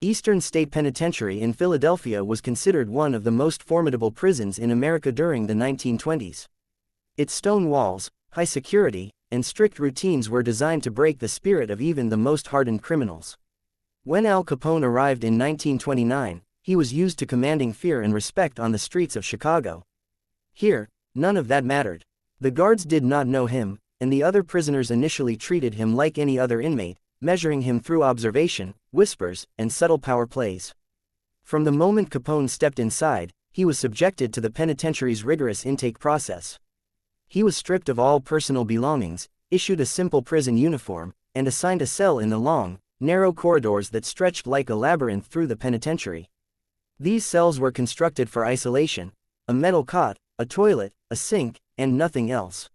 Eastern State Penitentiary in Philadelphia was considered one of the most formidable prisons in America during the 1920s. Its stone walls, high security, and strict routines were designed to break the spirit of even the most hardened criminals. When Al Capone arrived in 1929, he was used to commanding fear and respect on the streets of Chicago. Here, none of that mattered. The guards did not know him, and the other prisoners initially treated him like any other inmate, measuring him through observation, whispers, and subtle power plays. From the moment Capone stepped inside, he was subjected to the penitentiary's rigorous intake process. He was stripped of all personal belongings, issued a simple prison uniform, and assigned a cell in the long, narrow corridors that stretched like a labyrinth through the penitentiary. These cells were constructed for isolation: a metal cot, a toilet, a sink, and nothing else.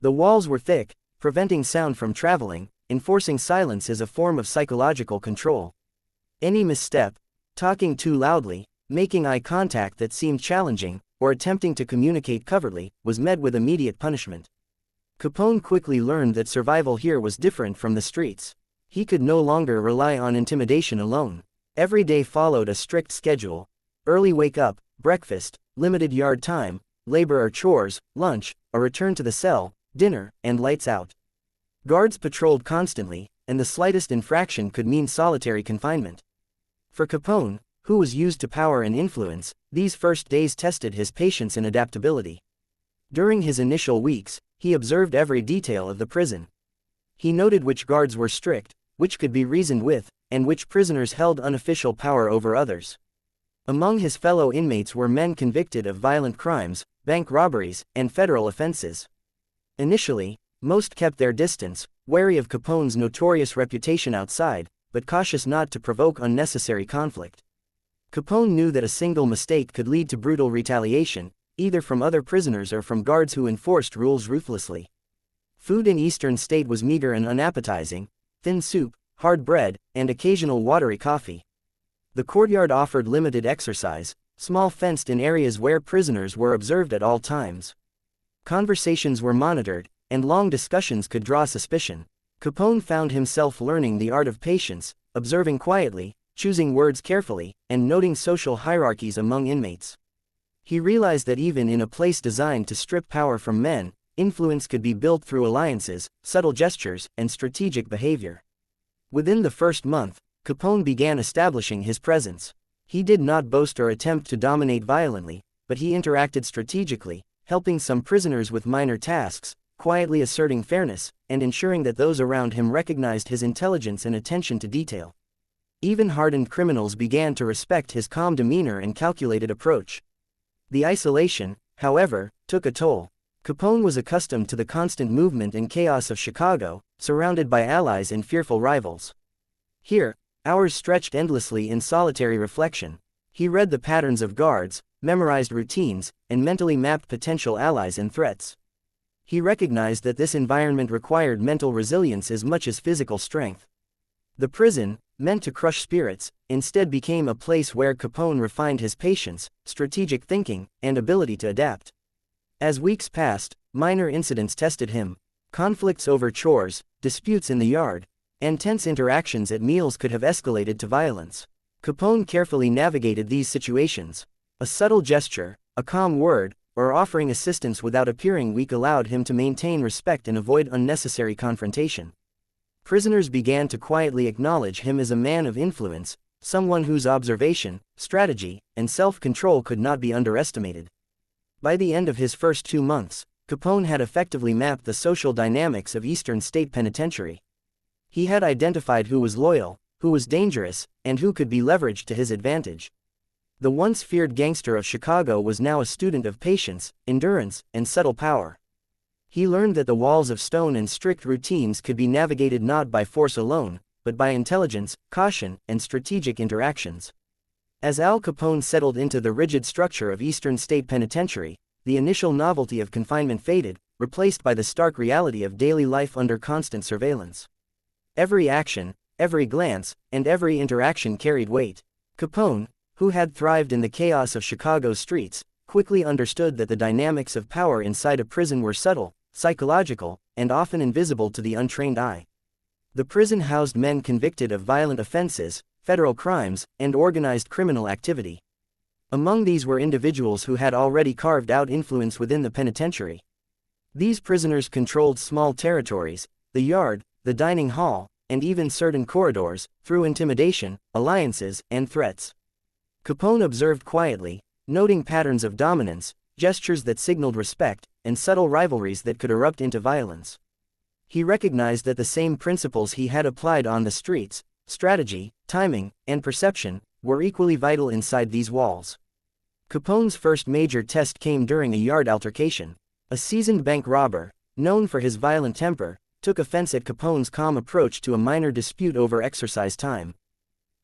The walls were thick, preventing sound from traveling. Enforcing silence is a form of psychological control. Any misstep, talking too loudly, making eye contact that seemed challenging, or attempting to communicate covertly, was met with immediate punishment. Capone quickly learned that survival here was different from the streets. He could no longer rely on intimidation alone. Every day followed a strict schedule: early wake-up, breakfast, limited yard time, labor or chores, lunch, a return to the cell, dinner, and lights out. Guards patrolled constantly, and the slightest infraction could mean solitary confinement. For Capone, who was used to power and influence, these first days tested his patience and adaptability. During his initial weeks, he observed every detail of the prison. He noted which guards were strict, which could be reasoned with, and which prisoners held unofficial power over others. Among his fellow inmates were men convicted of violent crimes, bank robberies, and federal offenses. Initially, most kept their distance, wary of Capone's notorious reputation outside, but cautious not to provoke unnecessary conflict. Capone knew that a single mistake could lead to brutal retaliation, either from other prisoners or from guards who enforced rules ruthlessly. Food in Eastern State was meager and unappetizing: thin soup, hard bread, and occasional watery coffee. The courtyard offered limited exercise, small fenced-in areas where prisoners were observed at all times. Conversations were monitored, and long discussions could draw suspicion. Capone found himself learning the art of patience, observing quietly, choosing words carefully, and noting social hierarchies among inmates. He realized that even in a place designed to strip power from men, influence could be built through alliances, subtle gestures, and strategic behavior. Within the first month, Capone began establishing his presence. He did not boast or attempt to dominate violently, but he interacted strategically, helping some prisoners with minor tasks, quietly asserting fairness, and ensuring that those around him recognized his intelligence and attention to detail. Even hardened criminals began to respect his calm demeanor and calculated approach. The isolation, however, took a toll. Capone was accustomed to the constant movement and chaos of Chicago, surrounded by allies and fearful rivals. Here, hours stretched endlessly in solitary reflection. He read the patterns of guards, memorized routines, and mentally mapped potential allies and threats. He recognized that this environment required mental resilience as much as physical strength. The prison, meant to crush spirits, instead became a place where Capone refined his patience, strategic thinking, and ability to adapt. As weeks passed, minor incidents tested him. Conflicts over chores, disputes in the yard, and tense interactions at meals could have escalated to violence. Capone carefully navigated these situations. A subtle gesture, a calm word, or offering assistance without appearing weak allowed him to maintain respect and avoid unnecessary confrontation. Prisoners began to quietly acknowledge him as a man of influence, someone whose observation, strategy, and self-control could not be underestimated. By the end of his first 2 months, Capone had effectively mapped the social dynamics of Eastern State Penitentiary. He had identified who was loyal, who was dangerous, and who could be leveraged to his advantage. The once feared gangster of Chicago was now a student of patience, endurance, and subtle power. He learned that the walls of stone and strict routines could be navigated not by force alone, but by intelligence, caution, and strategic interactions. As Al Capone settled into the rigid structure of Eastern State Penitentiary, the initial novelty of confinement faded, replaced by the stark reality of daily life under constant surveillance. Every action, every glance, and every interaction carried weight. Capone, who had thrived in the chaos of Chicago's streets, quickly understood that the dynamics of power inside a prison were subtle, psychological, and often invisible to the untrained eye. The prison housed men convicted of violent offenses, federal crimes, and organized criminal activity. Among these were individuals who had already carved out influence within the penitentiary. These prisoners controlled small territories, the yard, the dining hall, and even certain corridors, through intimidation, alliances, and threats. Capone observed quietly, noting patterns of dominance, gestures that signaled respect, and subtle rivalries that could erupt into violence. He recognized that the same principles he had applied on the streets, strategy, timing, and perception, were equally vital inside these walls. Capone's first major test came during a yard altercation. A seasoned bank robber, known for his violent temper, took offense at Capone's calm approach to a minor dispute over exercise time.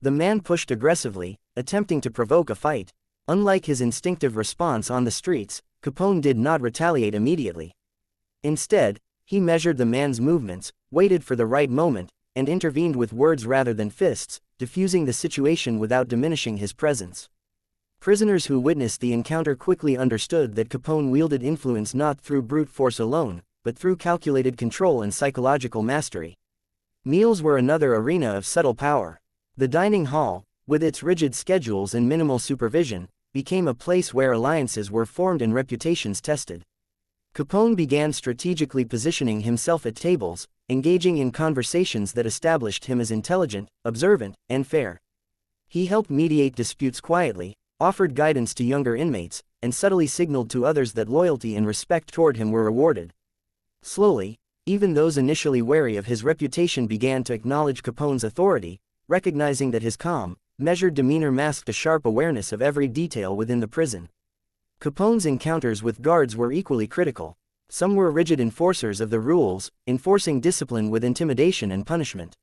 The man pushed aggressively, attempting to provoke a fight. Unlike his instinctive response on the streets, Capone did not retaliate immediately. Instead, he measured the man's movements, waited for the right moment, and intervened with words rather than fists, diffusing the situation without diminishing his presence. Prisoners who witnessed the encounter quickly understood that Capone wielded influence not through brute force alone, but through calculated control and psychological mastery. Meals were another arena of subtle power. The dining hall, with its rigid schedules and minimal supervision, became a place where alliances were formed and reputations tested. Capone began strategically positioning himself at tables, engaging in conversations that established him as intelligent, observant, and fair. He helped mediate disputes quietly, offered guidance to younger inmates, and subtly signaled to others that loyalty and respect toward him were rewarded. Slowly, even those initially wary of his reputation began to acknowledge Capone's authority, recognizing that his calm, measured demeanor masked a sharp awareness of every detail within the prison. Capone's encounters with guards were equally critical. Some were rigid enforcers of the rules, enforcing discipline with intimidation and punishment.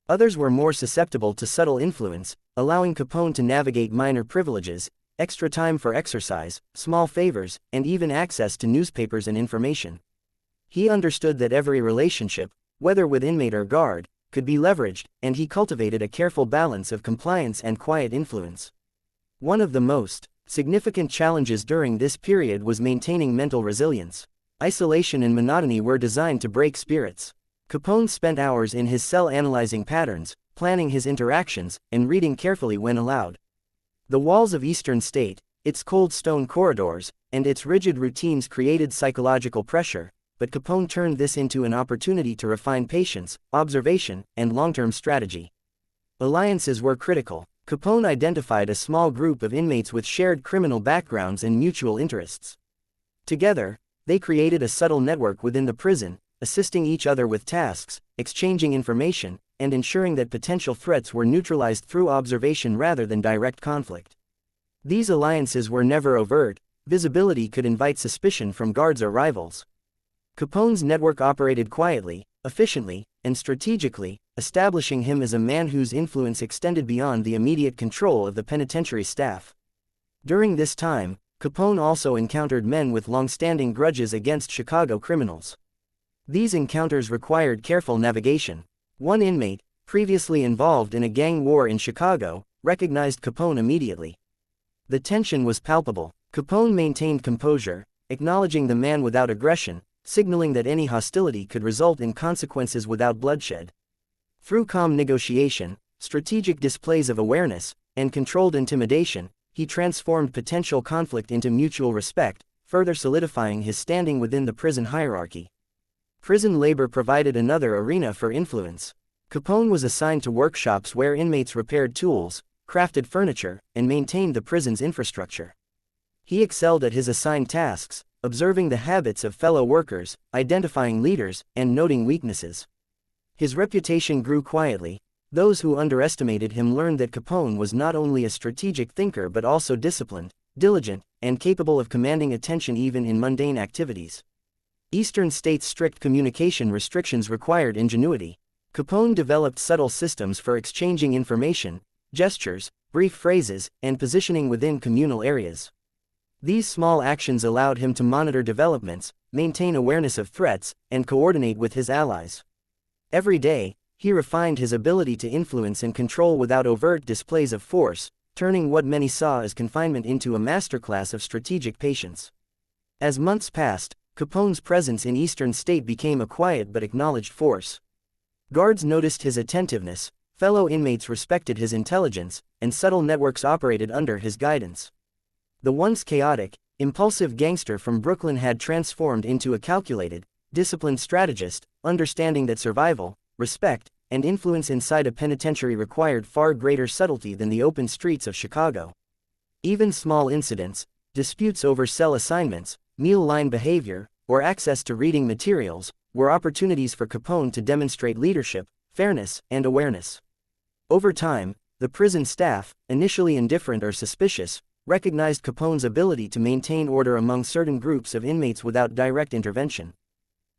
Others were more susceptible to subtle influence, allowing Capone to navigate minor privileges, extra time for exercise, small favors, and even access to newspapers and information. He understood that every relationship, whether with inmate or guard, could be leveraged, and he cultivated a careful balance of compliance and quiet influence. One of the most significant challenges during this period was maintaining mental resilience. Isolation and monotony were designed to break spirits. Capone spent hours in his cell analyzing patterns, planning his interactions, and reading carefully when allowed. The walls of Eastern State, its cold stone corridors, and its rigid routines created psychological pressure, but Capone turned this into an opportunity to refine patience, observation, and long-term strategy. Alliances were critical. Capone identified a small group of inmates with shared criminal backgrounds and mutual interests. Together, they created a subtle network within the prison, assisting each other with tasks, exchanging information, and ensuring that potential threats were neutralized through observation rather than direct conflict. These alliances were never overt. Visibility could invite suspicion from guards or rivals. Capone's network operated quietly, efficiently, and strategically, establishing him as a man whose influence extended beyond the immediate control of the penitentiary staff. During this time, Capone also encountered men with long-standing grudges against Chicago criminals. These encounters required careful navigation. One inmate, previously involved in a gang war in Chicago, recognized Capone immediately. The tension was palpable. Capone maintained composure, acknowledging the man without aggression, signaling that any hostility could result in consequences without bloodshed. Through calm negotiation, strategic displays of awareness, and controlled intimidation, he transformed potential conflict into mutual respect, further solidifying his standing within the prison hierarchy. Prison labor provided another arena for influence. Capone was assigned to workshops where inmates repaired tools, crafted furniture, and maintained the prison's infrastructure. He excelled at his assigned tasks, observing the habits of fellow workers, identifying leaders, and noting weaknesses. His reputation grew quietly. Those who underestimated him learned that Capone was not only a strategic thinker but also disciplined, diligent, and capable of commanding attention even in mundane activities. Eastern State's strict communication restrictions required ingenuity. Capone developed subtle systems for exchanging information, gestures, brief phrases, and positioning within communal areas. These small actions allowed him to monitor developments, maintain awareness of threats, and coordinate with his allies. Every day, he refined his ability to influence and control without overt displays of force, turning what many saw as confinement into a masterclass of strategic patience. As months passed, Capone's presence in Eastern State became a quiet but acknowledged force. Guards noticed his attentiveness, fellow inmates respected his intelligence, and subtle networks operated under his guidance. The once chaotic, impulsive gangster from Brooklyn had transformed into a calculated, disciplined strategist, understanding that survival, respect, and influence inside a penitentiary required far greater subtlety than the open streets of Chicago. Even small incidents, disputes over cell assignments, meal line behavior, or access to reading materials, were opportunities for Capone to demonstrate leadership, fairness, and awareness. Over time, the prison staff, initially indifferent or suspicious, recognized Capone's ability to maintain order among certain groups of inmates without direct intervention.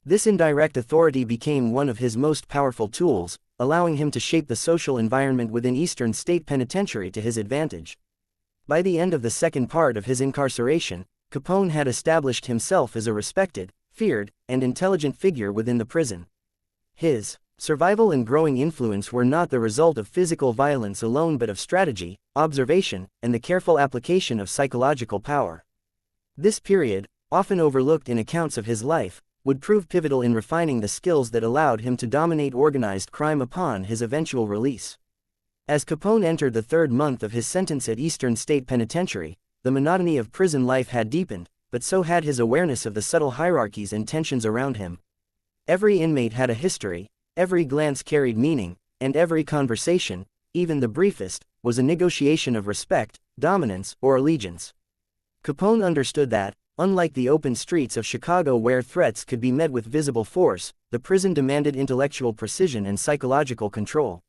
This indirect authority became one of his most powerful tools, allowing him to shape the social environment within Eastern State Penitentiary to his advantage. By the end of the second part of his incarceration, Capone had established himself as a respected, feared, and intelligent figure within the prison. His survival and growing influence were not the result of physical violence alone but of strategy, observation, and the careful application of psychological power. This period, often overlooked in accounts of his life, would prove pivotal in refining the skills that allowed him to dominate organized crime upon his eventual release. As Capone entered the third month of his sentence at Eastern State Penitentiary, the monotony of prison life had deepened, but so had his awareness of the subtle hierarchies and tensions around him. Every inmate had a history, every glance carried meaning, and every conversation, even the briefest, was a negotiation of respect, dominance, or allegiance. Capone understood that, unlike the open streets of Chicago where threats could be met with visible force, the prison demanded intellectual precision and psychological control.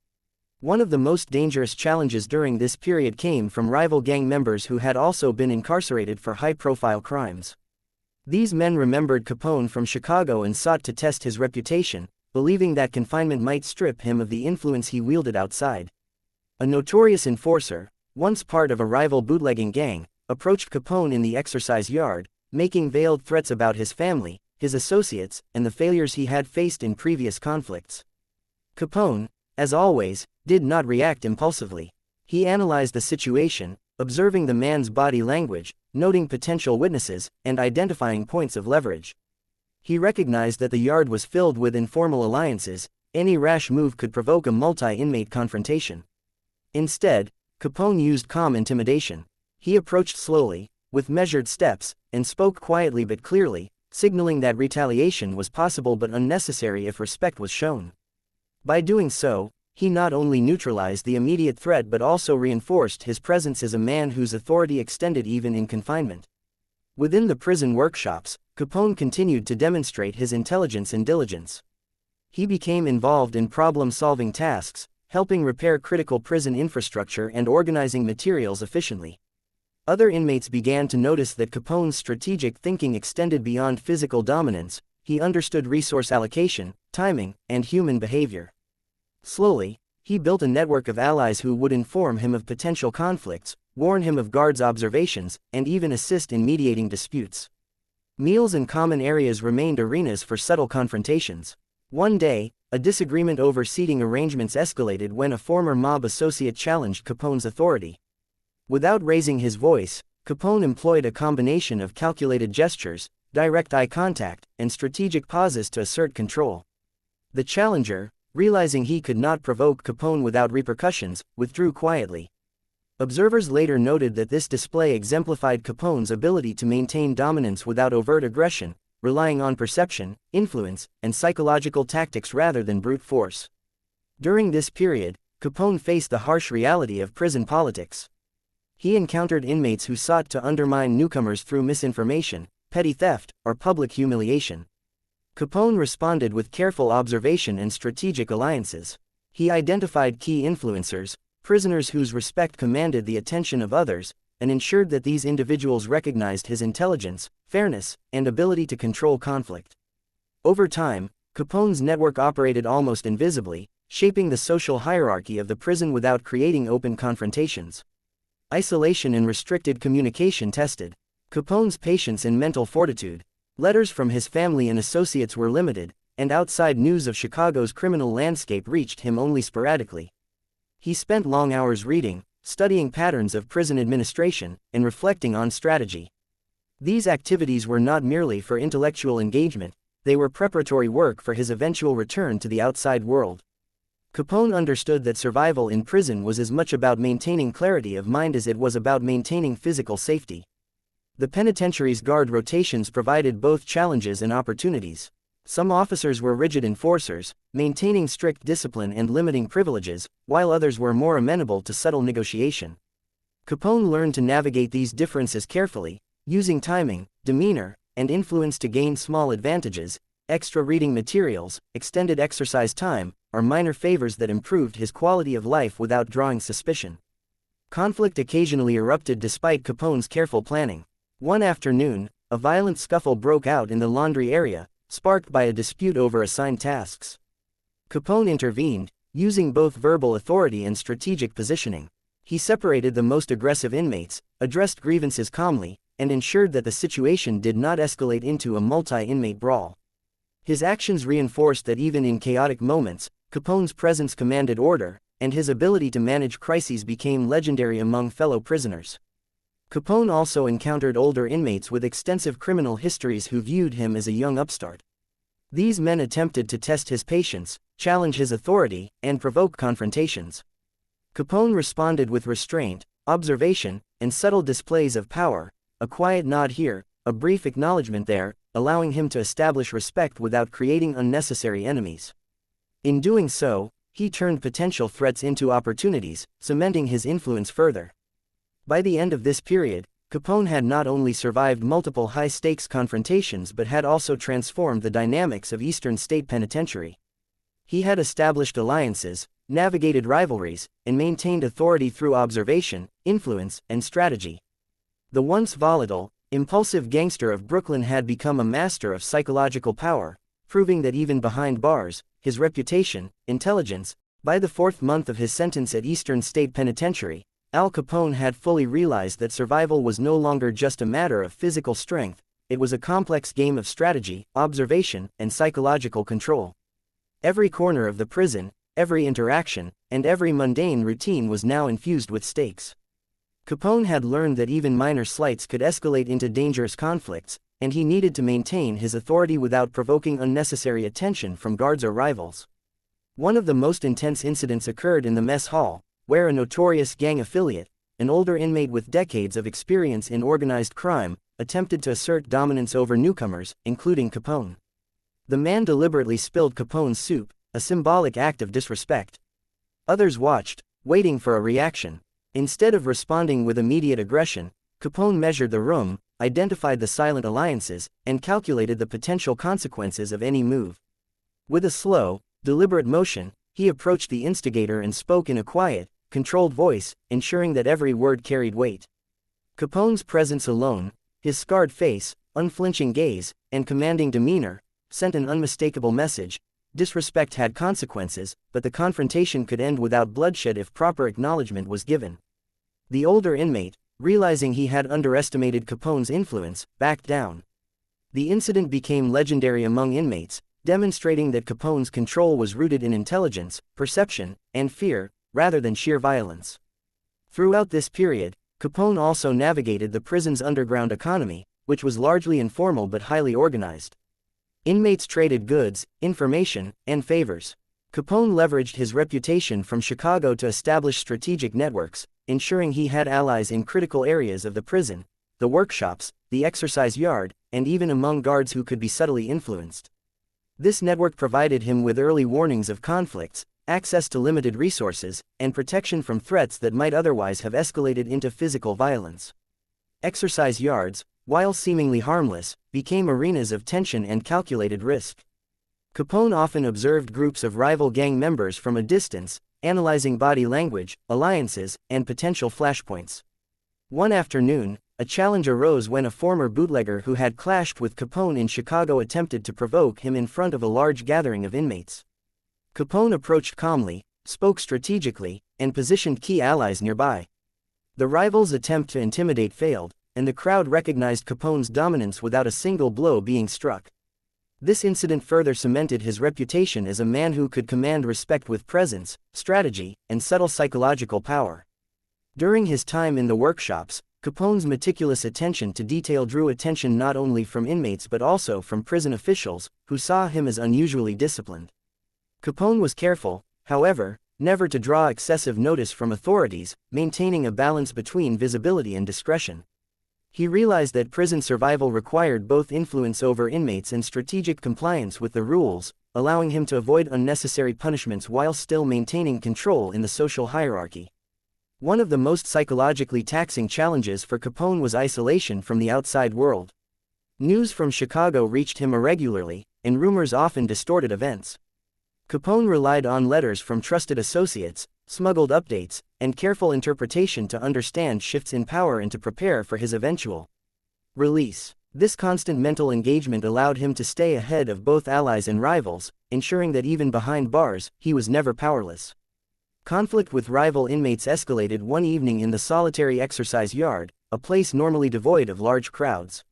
One of the most dangerous challenges during this period came from rival gang members who had also been incarcerated for high-profile crimes. These men remembered Capone from Chicago and sought to test his reputation, believing that confinement might strip him of the influence he wielded outside. A notorious enforcer, once part of a rival bootlegging gang, approached Capone in the exercise yard, making veiled threats about his family, his associates, and the failures he had faced in previous conflicts. Capone, as always, did not react impulsively. He analyzed the situation, observing the man's body language, noting potential witnesses, and identifying points of leverage. He recognized that the yard was filled with informal alliances. Any rash move could provoke a multi-inmate confrontation. Instead, Capone used calm intimidation. He approached slowly, with measured steps, and spoke quietly but clearly, signaling that retaliation was possible but unnecessary if respect was shown. By doing so, he not only neutralized the immediate threat but also reinforced his presence as a man whose authority extended even in confinement. Within the prison workshops, Capone continued to demonstrate his intelligence and diligence. He became involved in problem-solving tasks, helping repair critical prison infrastructure and organizing materials efficiently. Other inmates began to notice that Capone's strategic thinking extended beyond physical dominance. He understood resource allocation, timing, and human behavior. Slowly, he built a network of allies who would inform him of potential conflicts, warn him of guards' observations, and even assist in mediating disputes. Meals and common areas remained arenas for subtle confrontations. One day, a disagreement over seating arrangements escalated when a former mob associate challenged Capone's authority. Without raising his voice, Capone employed a combination of calculated gestures, direct eye contact, and strategic pauses to assert control. The challenger, realizing he could not provoke Capone without repercussions, withdrew quietly. Observers later noted that this display exemplified Capone's ability to maintain dominance without overt aggression, relying on perception, influence, and psychological tactics rather than brute force. During this period, Capone faced the harsh reality of prison politics. He encountered inmates who sought to undermine newcomers through misinformation, petty theft, or public humiliation. Capone responded with careful observation and strategic alliances. He identified key influencers, prisoners whose respect commanded the attention of others, and ensured that these individuals recognized his intelligence, fairness, and ability to control conflict. Over time, Capone's network operated almost invisibly, shaping the social hierarchy of the prison without creating open confrontations. Isolation and restricted communication tested Capone's patience and mental fortitude. Letters from his family and associates were limited, and outside news of Chicago's criminal landscape reached him only sporadically. He spent long hours reading, studying patterns of prison administration, and reflecting on strategy. These activities were not merely for intellectual engagement, they were preparatory work for his eventual return to the outside world. Capone understood that survival in prison was as much about maintaining clarity of mind as it was about maintaining physical safety. The penitentiary's guard rotations provided both challenges and opportunities. Some officers were rigid enforcers, maintaining strict discipline and limiting privileges, while others were more amenable to subtle negotiation. Capone learned to navigate these differences carefully, using timing, demeanor, and influence to gain small advantages. Extra reading materials, extended exercise time, or minor favors that improved his quality of life without drawing suspicion. Conflict occasionally erupted despite Capone's careful planning. One afternoon, a violent scuffle broke out in the laundry area, sparked by a dispute over assigned tasks. Capone intervened, using both verbal authority and strategic positioning. He separated the most aggressive inmates, addressed grievances calmly, and ensured that the situation did not escalate into a multi-inmate brawl. His actions reinforced that even in chaotic moments, Capone's presence commanded order, and his ability to manage crises became legendary among fellow prisoners. Capone also encountered older inmates with extensive criminal histories who viewed him as a young upstart. These men attempted to test his patience, challenge his authority, and provoke confrontations. Capone responded with restraint, observation, and subtle displays of power, a quiet nod here, a brief acknowledgement there, allowing him to establish respect without creating unnecessary enemies. In doing so, he turned potential threats into opportunities, cementing his influence further. By the end of this period, Capone had not only survived multiple high-stakes confrontations but had also transformed the dynamics of Eastern State Penitentiary. He had established alliances, navigated rivalries, and maintained authority through observation, influence, and strategy. The once volatile, impulsive gangster of Brooklyn had become a master of psychological power, proving that even behind bars, his reputation, intelligence. By the fourth month of his sentence at Eastern State Penitentiary, Al Capone had fully realized that survival was no longer just a matter of physical strength, it was a complex game of strategy, observation, and psychological control. Every corner of the prison, every interaction, and every mundane routine was now infused with stakes. Capone had learned that even minor slights could escalate into dangerous conflicts, and he needed to maintain his authority without provoking unnecessary attention from guards or rivals. One of the most intense incidents occurred in the mess hall, where a notorious gang affiliate, an older inmate with decades of experience in organized crime, attempted to assert dominance over newcomers, including Capone. The man deliberately spilled Capone's soup, a symbolic act of disrespect. Others watched, waiting for a reaction. Instead of responding with immediate aggression, Capone measured the room, identified the silent alliances, and calculated the potential consequences of any move. With a slow, deliberate motion, he approached the instigator and spoke in a quiet, controlled voice, ensuring that every word carried weight. Capone's presence alone, his scarred face, unflinching gaze, and commanding demeanor, sent an unmistakable message. Disrespect had consequences, but the confrontation could end without bloodshed if proper acknowledgement was given. The older inmate, realizing he had underestimated Capone's influence, backed down. The incident became legendary among inmates, demonstrating that Capone's control was rooted in intelligence, perception, and fear, rather than sheer violence. Throughout this period, Capone also navigated the prison's underground economy, which was largely informal but highly organized. Inmates traded goods, information, and favors. Capone leveraged his reputation from Chicago to establish strategic networks, ensuring he had allies in critical areas of the prison, the workshops, the exercise yard, and even among guards who could be subtly influenced. This network provided him with early warnings of conflicts, access to limited resources, and protection from threats that might otherwise have escalated into physical violence. Exercise yards, while seemingly harmless, became arenas of tension and calculated risk. Capone often observed groups of rival gang members from a distance, analyzing body language, alliances, and potential flashpoints. One afternoon, a challenge arose when a former bootlegger who had clashed with Capone in Chicago attempted to provoke him in front of a large gathering of inmates. Capone approached calmly, spoke strategically, and positioned key allies nearby. The rival's attempt to intimidate failed, and the crowd recognized Capone's dominance without a single blow being struck. This incident further cemented his reputation as a man who could command respect with presence, strategy, and subtle psychological power. During his time in the workshops, Capone's meticulous attention to detail drew attention not only from inmates but also from prison officials, who saw him as unusually disciplined. Capone was careful, However, never to draw excessive notice from authorities, maintaining a balance between visibility and discretion. He realized that prison survival required both influence over inmates and strategic compliance with the rules, allowing him to avoid unnecessary punishments while still maintaining control in the social hierarchy. One of the most psychologically taxing challenges for Capone was isolation from the outside world. News from Chicago reached him irregularly, and rumors often distorted events. Capone relied on letters from trusted associates, smuggled updates, and careful interpretation to understand shifts in power and to prepare for his eventual release. This constant mental engagement allowed him to stay ahead of both allies and rivals, ensuring that even behind bars, he was never powerless. Conflict with rival inmates escalated one evening in the solitary exercise yard, a place normally devoid of large crowds.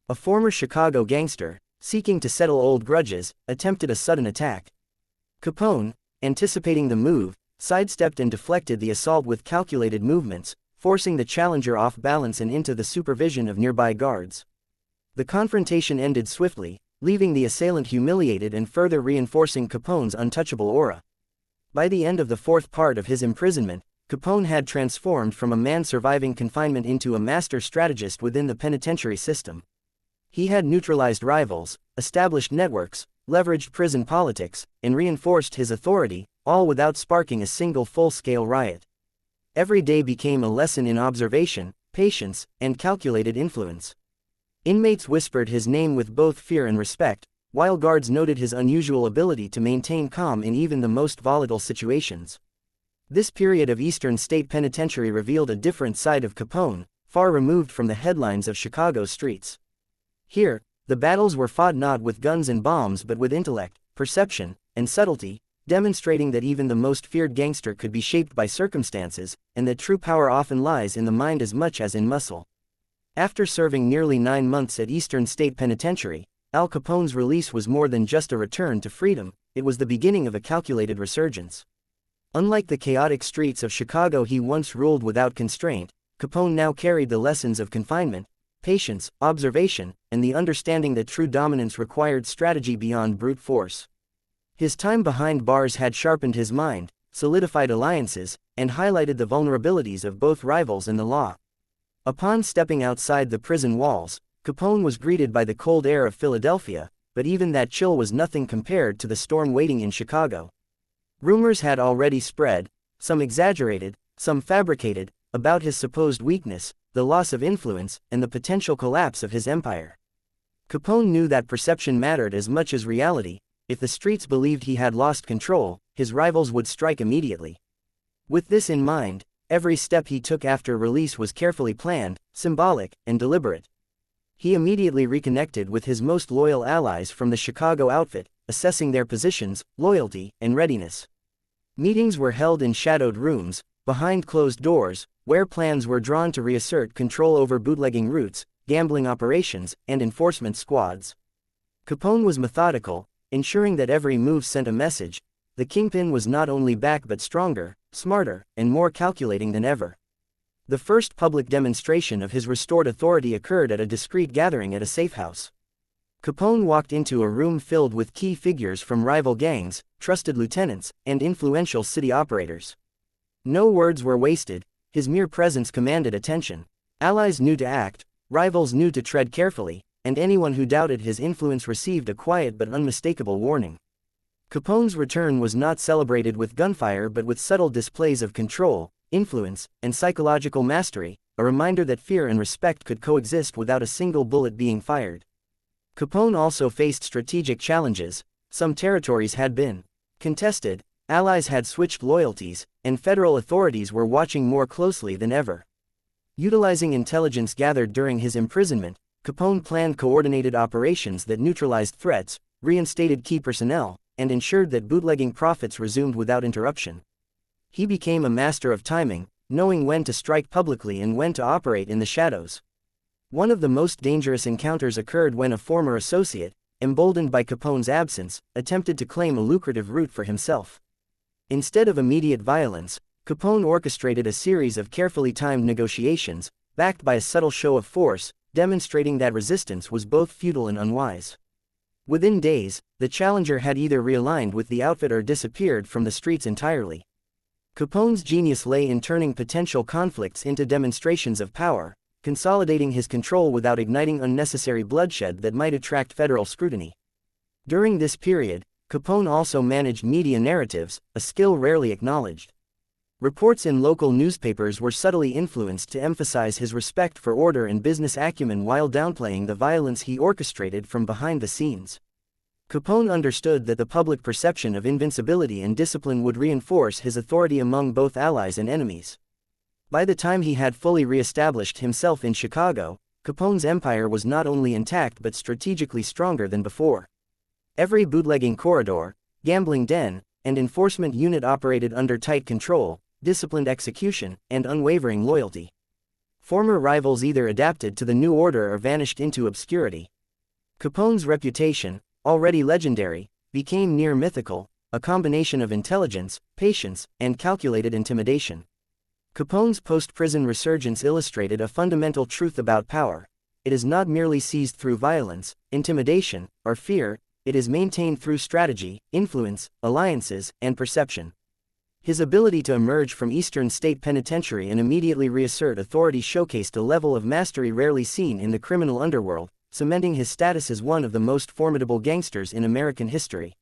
A former Chicago gangster, seeking to settle old grudges, attempted a sudden attack. Capone, anticipating the move, sidestepped and deflected the assault with calculated movements, forcing the challenger off balance and into the supervision of nearby guards. The confrontation ended swiftly, leaving the assailant humiliated and further reinforcing Capone's untouchable aura. By the end of the fourth part of his imprisonment, Capone had transformed from a man surviving confinement into a master strategist within the penitentiary system. He had neutralized rivals, established networks, leveraged prison politics, and reinforced his authority, all without sparking a single full-scale riot. Every day became a lesson in observation, patience, and calculated influence. Inmates whispered his name with both fear and respect, while guards noted his unusual ability to maintain calm in even the most volatile situations. This period of Eastern State Penitentiary revealed a different side of Capone, far removed from the headlines of Chicago's streets. Here, the battles were fought not with guns and bombs but with intellect, perception, and subtlety, demonstrating that even the most feared gangster could be shaped by circumstances, and that true power often lies in the mind as much as in muscle. After serving nearly 9 months at Eastern State Penitentiary, Al Capone's release was more than just a return to freedom, it was the beginning of a calculated resurgence. Unlike the chaotic streets of Chicago he once ruled without constraint, Capone now carried the lessons of confinement, patience, observation, and the understanding that true dominance required strategy beyond brute force. His time behind bars had sharpened his mind, solidified alliances, and highlighted the vulnerabilities of both rivals and the law. Upon stepping outside the prison walls, Capone was greeted by the cold air of Philadelphia, but even that chill was nothing compared to the storm waiting in Chicago. Rumors had already spread, some exaggerated, some fabricated, about his supposed weakness, the loss of influence, and the potential collapse of his empire. Capone knew that perception mattered as much as reality. If the streets believed he had lost control, his rivals would strike immediately. With this in mind, every step he took after release was carefully planned, symbolic, and deliberate. He immediately reconnected with his most loyal allies from the Chicago outfit, assessing their positions, loyalty, and readiness. Meetings were held in shadowed rooms, behind closed doors, where plans were drawn to reassert control over bootlegging routes, gambling operations, and enforcement squads. Capone was methodical, ensuring that every move sent a message. The kingpin was not only back but stronger, smarter, and more calculating than ever. The first public demonstration of his restored authority occurred at a discreet gathering at a safe house. Capone walked into a room filled with key figures from rival gangs, trusted lieutenants, and influential city operators. No words were wasted, his mere presence commanded attention. Allies knew to act, rivals knew to tread carefully, and anyone who doubted his influence received a quiet but unmistakable warning. Capone's return was not celebrated with gunfire but with subtle displays of control, influence, and psychological mastery, a reminder that fear and respect could coexist without a single bullet being fired. Capone also faced strategic challenges. Some territories had been contested, allies had switched loyalties, and federal authorities were watching more closely than ever. Utilizing intelligence gathered during his imprisonment, Capone planned coordinated operations that neutralized threats, reinstated key personnel, and ensured that bootlegging profits resumed without interruption. He became a master of timing, knowing when to strike publicly and when to operate in the shadows. One of the most dangerous encounters occurred when a former associate, emboldened by Capone's absence, attempted to claim a lucrative route for himself. Instead of immediate violence, Capone orchestrated a series of carefully timed negotiations, backed by a subtle show of force, demonstrating that resistance was both futile and unwise. Within days, the challenger had either realigned with the outfit or disappeared from the streets entirely. Capone's genius lay in turning potential conflicts into demonstrations of power, consolidating his control without igniting unnecessary bloodshed that might attract federal scrutiny. During this period, Capone also managed media narratives, a skill rarely acknowledged. Reports in local newspapers were subtly influenced to emphasize his respect for order and business acumen while downplaying the violence he orchestrated from behind the scenes. Capone understood that the public perception of invincibility and discipline would reinforce his authority among both allies and enemies. By the time he had fully re-established himself in Chicago, Capone's empire was not only intact but strategically stronger than before. Every bootlegging corridor, gambling den, and enforcement unit operated under tight control, disciplined execution, and unwavering loyalty. Former rivals either adapted to the new order or vanished into obscurity. Capone's reputation, already legendary, became near mythical, a combination of intelligence, patience, and calculated intimidation. Capone's post-prison resurgence illustrated a fundamental truth about power: it is not merely seized through violence, intimidation, or fear, it is maintained through strategy, influence, alliances, and perception. His ability to emerge from Eastern State Penitentiary and immediately reassert authority showcased a level of mastery rarely seen in the criminal underworld, cementing his status as one of the most formidable gangsters in American history.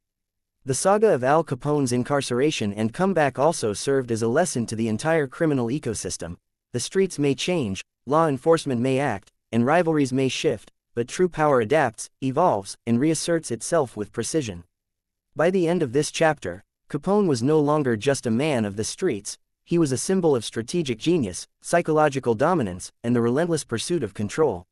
The saga of Al Capone's incarceration and comeback also served as a lesson to the entire criminal ecosystem. The streets may change, law enforcement may act, and rivalries may shift, but true power adapts, evolves, and reasserts itself with precision. By the end of this chapter, Capone was no longer just a man of the streets, he was a symbol of strategic genius, psychological dominance, and the relentless pursuit of control.